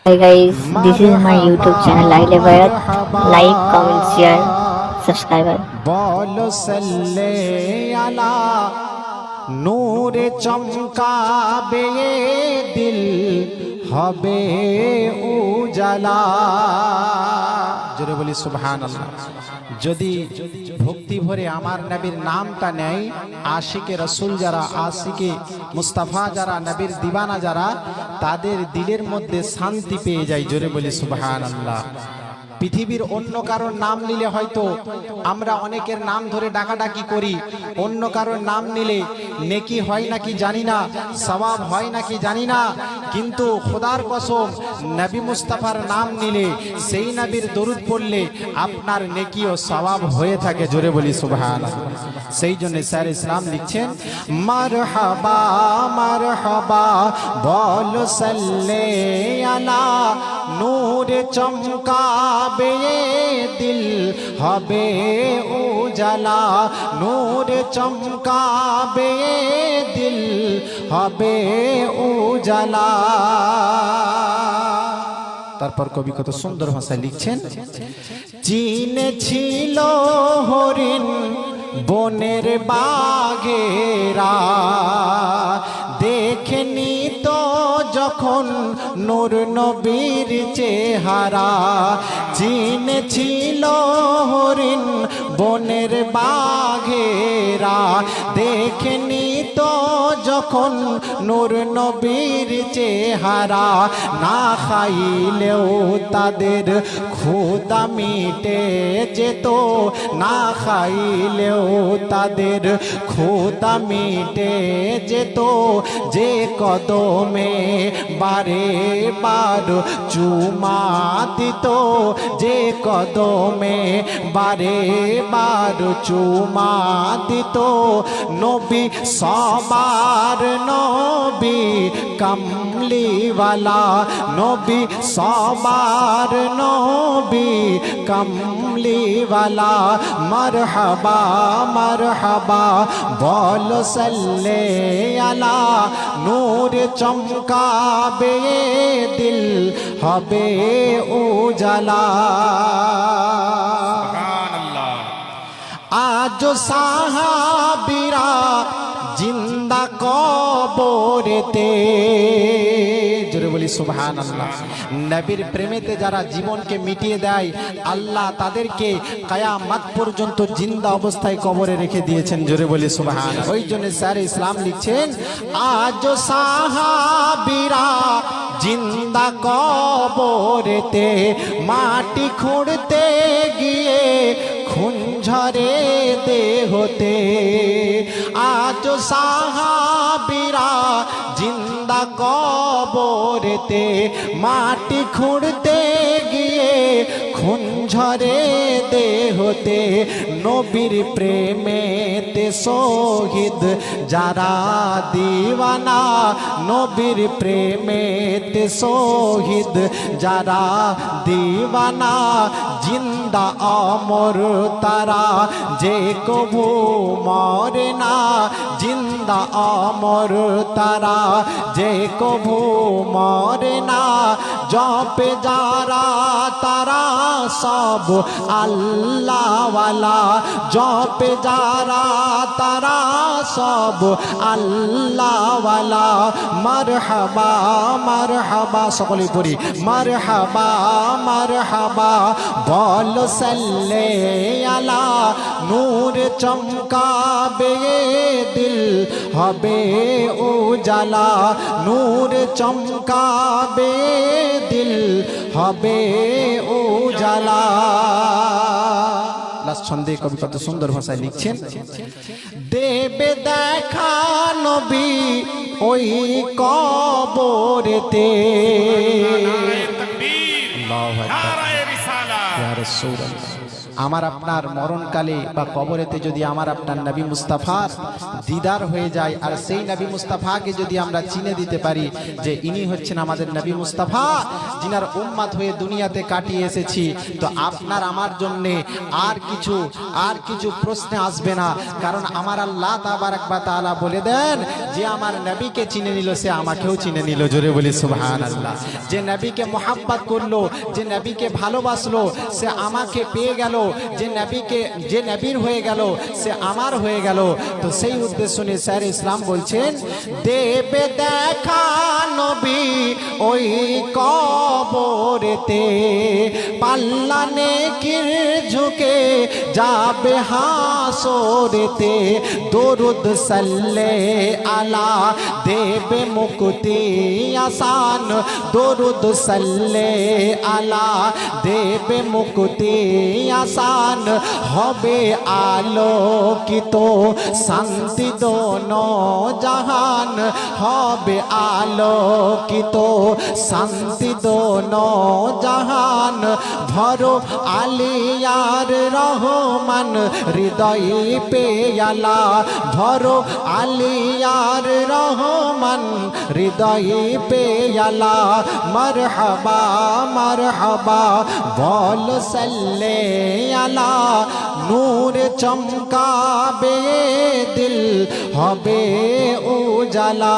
Hi guys, this is my YouTube channel Aile Bayat. Like, comment, share, subscribe. বলো সাল্লে আলা নূরে চমকাবে দিল হবে উজালা। জোরে বলি সুবহানাল্লাহ। যদি ভক্তি ভরে আমার নবীর নামটা নেয়, আশিকে রসুল যারা, আশিকে মুস্তাফা যারা, নবীর দিবানা যারা, তাদের দিলের মধ্যে শান্তি পেয়ে যায়। জোরে বলি সুবহানাল্লাহ। পৃথিবীর অন্য কারোর নাম নিলে হয়তো আমরা অনেকের নাম ধরে ডাকাডাকি করি, অন্য কারোর নাম নিলে নেকি হয় নাকি জানি না, সওয়াব হয় নাকি জানি না, কিন্তু খোদার কসম নবী মুস্তাফার নাম নিলে, সেই নবীর দরুদ পড়লে আপনার নেকি ও সওয়াব হয়ে থাকে। জোরে বলি সুবহানাল্লাহ। সেই জন্য স্যার ইসলাম লিখছেন, মারহাবা মারহাবা বলো সাল্লে আলা নূরে চমকাবে দিল হবে উজালা, নূরে চমকাবে দিল হবে উজালা। তারপর কবি কত সুন্দর ভাষায় লিখছেন, চীনে ছিল হরিণ বনের বাঘেরা, দেখেনি তো যখন নূর নবীর চেহারা। চীনে ছিল হরিণ বনের বাঘেরা, দেখেনি তো যখন নূর নবীর চেহারা। না খাইলেও তাদের ক্ষুধা মিটে যেত, না খাইলেও তাদের ক্ষুধা মিটে যেত। যে কদমে বারে বার চুমা দিত, যে কদমে বারে বার চুমা দিত। নবী সবার নবী কামলিওয়ালা, নবী সবার নবী কামলিওয়ালা। মারহাবা মারহাবা বলো সাল্লে আলা নূর চমকাবে দিল হবে উজালা। আজ সাহাবীরা জিন্দা কবরেতে, জোরে বলি সুবহানাল্লাহ। নবীর প্রেমেতে যারা জীবনকে মিটিয়ে দেয়, আল্লাহ তাদেরকে কিয়ামত পর্যন্ত জিন্দা অবস্থায় কবরে রেখে দিয়েছেন। জোরে বলি সুবহানাল্লাহ। ওই জন্য স্যার ইসলাম লিখছেন, আজ সাহাবীরা জিন্দা কবরেতে, মাটি খুঁড়তে গিয়ে খুন ঝরে দেহতে। আজ সাহাবীরা জিন্দা কবরেতে, মাটি খুঁড়তে গিয়ে খুন ঝরে দেহতে। নবীর প্রেমেতে শহীদ যারা দিওয়ানা, নবীর প্রেমেতে শহীদ যারা দিওয়ানা। জিন্দা অমর তারা যে কবু মরে না, জিন্দা অমর তারা যে কবু মরে না। জপে যারা তারা সব আল্লাহওয়ালা, জপে যারা তারা সব আল্লাহওয়ালা। মারহাবা মারহাবা সকলে পড়ি, মারহাবা মারহাবা বলো সাল্লে আলা নূর চমকাবে দিল হবে উজালা, নূর চমকাবে দিল হবে উজালা। লাস্ট ছন্দে কবি কত সুন্দর ভাষায় লিখছেন, দেবে দেখা নবী ওই কবরেতে। আল্লাহু আকবার ইয়া রাসূলুল্লাহ। আমার আপনার মরণকালে বা কবরেতে যদি আমার আপনার নবী মুস্তাফার দিদার হয়ে যায়, আর সেই নবী মুস্তাফাকে যদি আমরা চিনে দিতে পারি যে ইনি হচ্ছেন আমাদের নবী মুস্তাফা, যিনার উম্মত হয়ে দুনিয়াতে কাটিয়ে এসেছি, তো আপনার আমার জন্যে আর কিছু প্রশ্ন আসবে না। কারণ আমার আল্লাহ তাবারক ওয়া তাআলা বলে দেন যে আমার নবীকে চিনে নিল সে আমাকেও চিনে নিল। জোরে বলি সুবহানাল্লাহ। যে নবীকে মোহাব্বত করলো, যে নবীকে ভালোবাসলো সে আমাকে পেয়ে গেল, যে নবীর হয়ে গেল সে আমার হয়ে গেল। তো সেই উদ্দেশ্য নিয়ে স্যার ইসলাম বলছেন, দেবে দেখা নবী ওই কবরেতে, পাল্লা নেকির ঝুঁকে যাবে হাসরেতে, দরুদ সাল্লে আলা দেবে মুক্তি আসান, দরুদ সাল্লে আলা দেবে মুক্তি আসান, হবে আলোকিত শান্তি দোনো জাহান, হবে আলোকিত শান্তি দোনো জাহান, ভরো আলিয়ার রহমান হৃদয় পেয়ালা, ভরো আলিয়ার রহমান হৃদয় পেয়ালা, মরহবা মরহবা বল সাল্লে আলা, নূর চমকাবে দিল হবে উজালা।